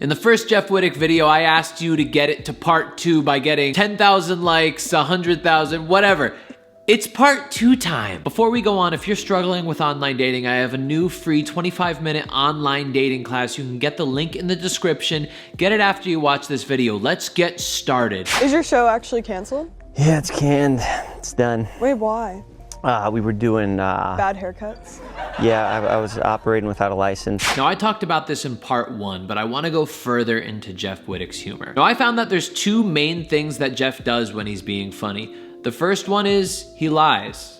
In the first Jeff Wittek video, I asked you to get it to part 2 by getting 10,000 likes, 100,000, whatever. It's part 2 time. Before we go on, if you're struggling with online dating, I have a new free 25-minute online dating class. You can get the link in the description. Get it after you watch this video. Let's get started. Is your show actually canceled? Yeah, it's canned. It's done. Wait, why? We were doing... Bad haircuts? Yeah, I was operating without a license. Now, I talked about this in part 1, but I want to go further into Jeff Wittek's humor. Now, I found that there's 2 main things that Jeff does when he's being funny. The first one is he lies.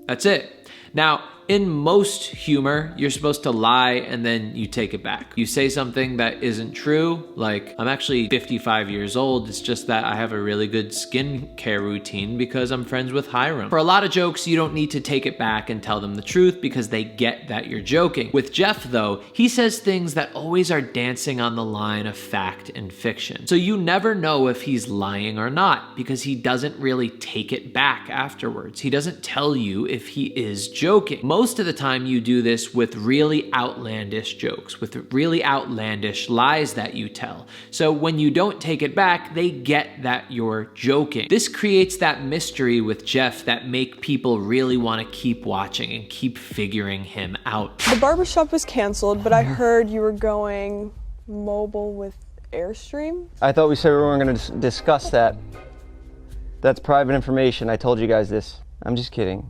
That's it. Now, in most humor, you're supposed to lie and then you take it back. You say something that isn't true, like, I'm actually 55 years old, it's just that I have a really good skincare routine because I'm friends with Hiram. For a lot of jokes, you don't need to take it back and tell them the truth because they get that you're joking. With Jeff, though, he says things that always are dancing on the line of fact and fiction. So you never know if he's lying or not because he doesn't really take it back afterwards. He doesn't tell you if he is joking. Most of the time you do this with really outlandish jokes, with really outlandish lies that you tell. So when you don't take it back, they get that you're joking. This creates that mystery with Jeff that make people really want to keep watching and keep figuring him out. The barbershop was canceled, but I heard you were going mobile with Airstream? I thought we said we weren't going to discuss that. That's private information. I told you guys this. I'm just kidding.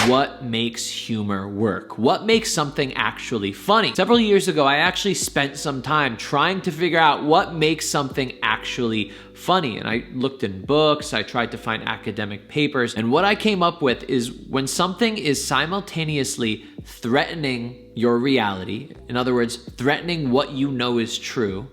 What makes humor work? What makes something actually funny? Several years ago, I actually spent some time trying to figure out what makes something actually funny. And I looked in books, I tried to find academic papers, and what I came up with is when something is simultaneously threatening your reality, in other words, threatening what you know is true,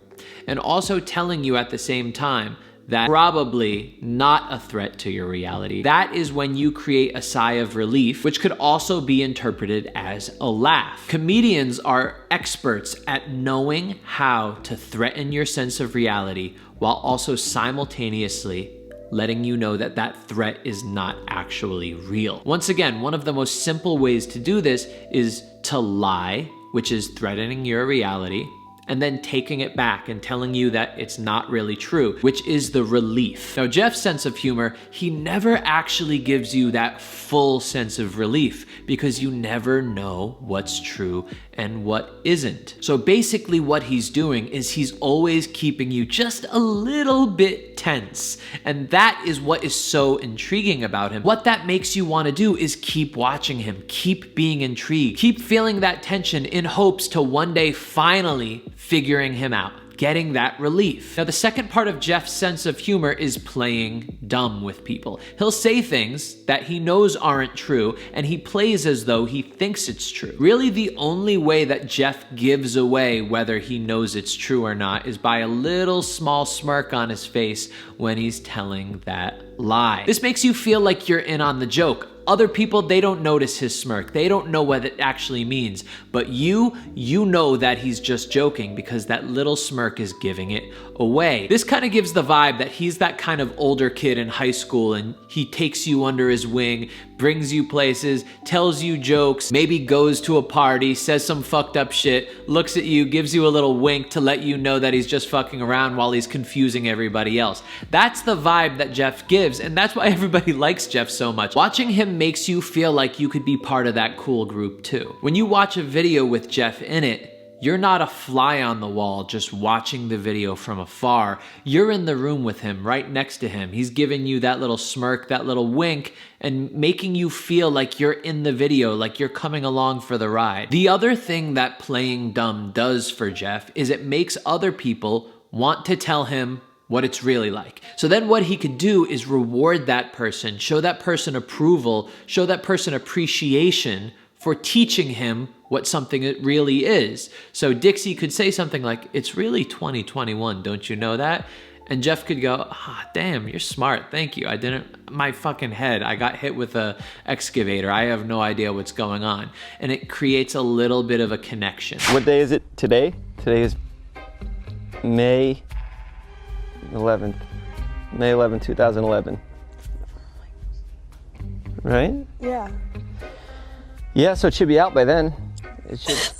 and also telling you at the same time that probably not a threat to your reality. That is when you create a sigh of relief, which could also be interpreted as a laugh. Comedians are experts at knowing how to threaten your sense of reality while also simultaneously letting you know that that threat is not actually real. Once again, one of the most simple ways to do this is to lie, which is threatening your reality, and then taking it back and telling you that it's not really true, which is the relief. Now, Jeff's sense of humor, he never actually gives you that full sense of relief because you never know what's true and what isn't. So basically what he's doing is he's always keeping you just a little bit tense. And that is what is so intriguing about him. What that makes you want to do is keep watching him, keep being intrigued, keep feeling that tension in hopes to one day finally figuring him out, getting that relief. Now, the second part of Jeff's sense of humor is playing dumb with people. He'll say things that he knows aren't true, and he plays as though he thinks it's true. Really, the only way that Jeff gives away whether he knows it's true or not is by a little small smirk on his face when he's telling that lie. This makes you feel like you're in on the joke. Other people, they don't notice his smirk. They don't know what it actually means. But you know that he's just joking because that little smirk is giving it away. This kind of gives the vibe that he's that kind of older kid in high school and he takes you under his wing, brings you places, tells you jokes, maybe goes to a party, says some fucked up shit, looks at you, gives you a little wink to let you know that he's just fucking around while he's confusing everybody else. That's the vibe that Jeff gives, and that's why everybody likes Jeff so much. Watching him makes you feel like you could be part of that cool group too. When you watch a video with Jeff in it, you're not a fly on the wall just watching the video from afar. You're in the room with him, right next to him. He's giving you that little smirk, that little wink, and making you feel like you're in the video, like you're coming along for the ride. The other thing that playing dumb does for Jeff is it makes other people want to tell him what it's really like. So then what he could do is reward that person, show that person approval, show that person appreciation for teaching him what something it really is. So Dixie could say something like, it's really 2021, don't you know that? And Jeff could go, damn, you're smart, thank you. My fucking head, I got hit with a excavator. I have no idea what's going on. And it creates a little bit of a connection. What day is it today? Today is May 11th, 2011. Right? Yeah. Yeah, so it should be out by then. It should.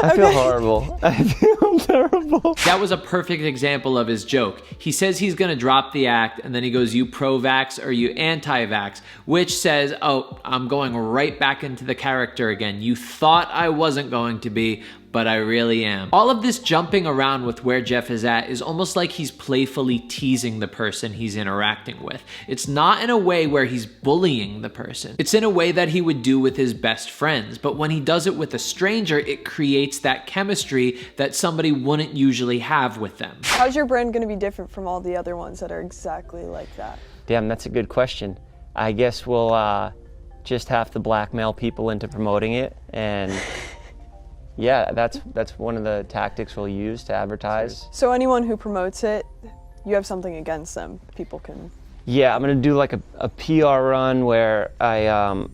I feel horrible. I feel terrible. That was a perfect example of his joke. He says he's gonna drop the act, and then he goes, you pro-vax or you anti-vax, which says, oh, I'm going right back into the character again. You thought I wasn't going to be, but I really am. All of this jumping around with where Jeff is at is almost like he's playfully teasing the person he's interacting with. It's not in a way where he's bullying the person. It's in a way that he would do with his best friends, but when he does it with a stranger, it creates that chemistry that somebody wouldn't usually have with them. How's your brand gonna be different from all the other ones that are exactly like that? Damn, that's a good question. I guess we'll just have to blackmail people into promoting it, and yeah, that's one of the tactics we'll use to advertise. So anyone who promotes it, you have something against them. People can... Yeah, I'm gonna do like a PR run where I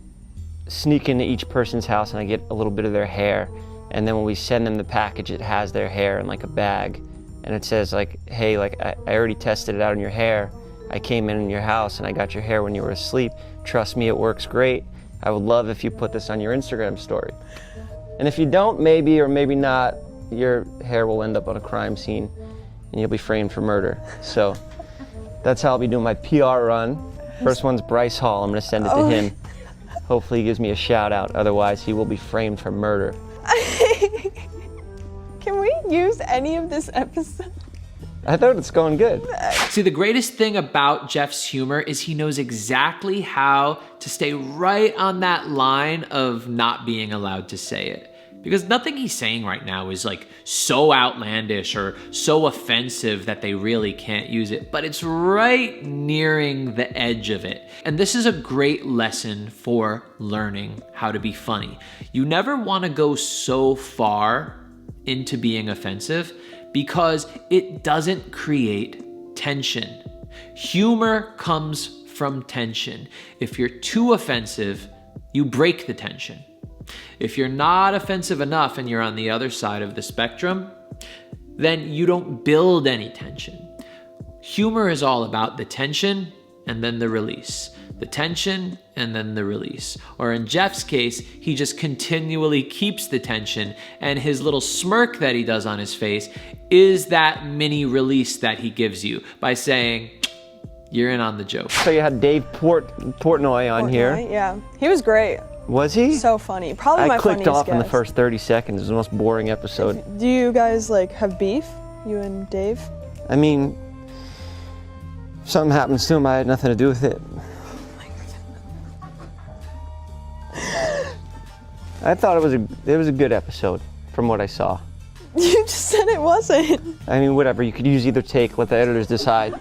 sneak into each person's house and I get a little bit of their hair, and then when we send them the package, it has their hair in like a bag, and it says like, hey, like I already tested it out on your hair. I came in your house and I got your hair when you were asleep. Trust me, it works great. I would love if you put this on your Instagram story. And if you don't, maybe or maybe not, your hair will end up on a crime scene and you'll be framed for murder. So that's how I'll be doing my PR run. First one's Bryce Hall. I'm gonna send it to him. Hopefully he gives me a shout out. Otherwise he will be framed for murder. Can we use any of this episode? I thought it's going good. See, the greatest thing about Jeff's humor is he knows exactly how to stay right on that line of not being allowed to say it. Because nothing he's saying right now is like so outlandish or so offensive that they really can't use it, but it's right nearing the edge of it. And this is a great lesson for learning how to be funny. You never want to go so far into being offensive because it doesn't create tension. Humor comes from tension. If you're too offensive, you break the tension. If you're not offensive enough and you're on the other side of the spectrum, then you don't build any tension. Humor is all about the tension and then the release. The tension and then the release. Or in Jeff's case, he just continually keeps the tension, and his little smirk that he does on his face is that mini release that he gives you by saying, you're in on the joke. So you had Dave Portnoy on here. Yeah, he was great. Was he? So funny. Probably my I clicked funniest off in the guest. first 30 seconds. It was the most boring episode. Do you guys like have beef? You and Dave? I mean, if something happens to him, I had nothing to do with it. I thought it was a good episode from what I saw. You just said it wasn't. I mean, whatever. You could use either take. Let the editors decide.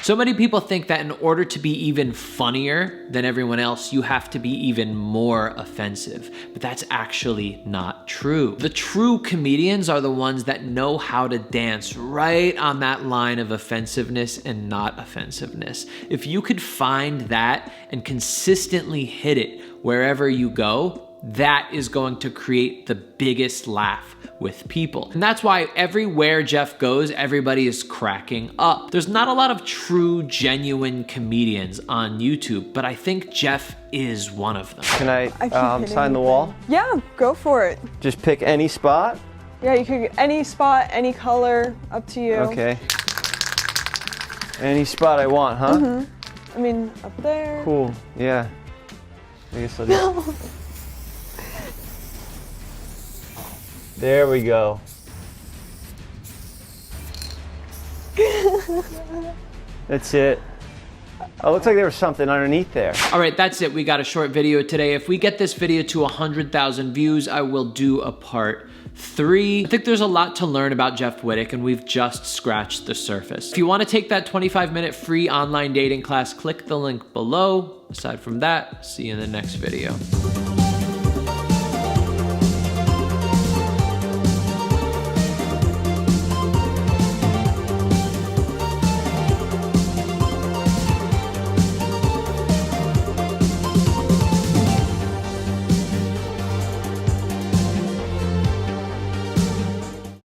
So many people think that in order to be even funnier than everyone else, you have to be even more offensive. But that's actually not true. The true comedians are the ones that know how to dance right on that line of offensiveness and not offensiveness. If you could find that and consistently hit it wherever you go, that is going to create the biggest laugh with people. And that's why everywhere Jeff goes, everybody is cracking up. There's not a lot of true, genuine comedians on YouTube, but I think Jeff is one of them. Can I keep sign the hitting wall? Yeah, go for it. Just pick any spot? Yeah, you could any spot, any color, up to you. Okay. Any spot I want, huh? I mean, up there. Cool, yeah. I guess I'll just... There we go. That's it. Oh, looks like there was something underneath there. All right, that's it. We got a short video today. If we get this video to 100,000 views, I will do a part 3. I think there's a lot to learn about Jeff WITTEK, and we've just scratched the surface. If you want to take that 25-minute free online dating class, click the link below. Aside from that, see you in the next video.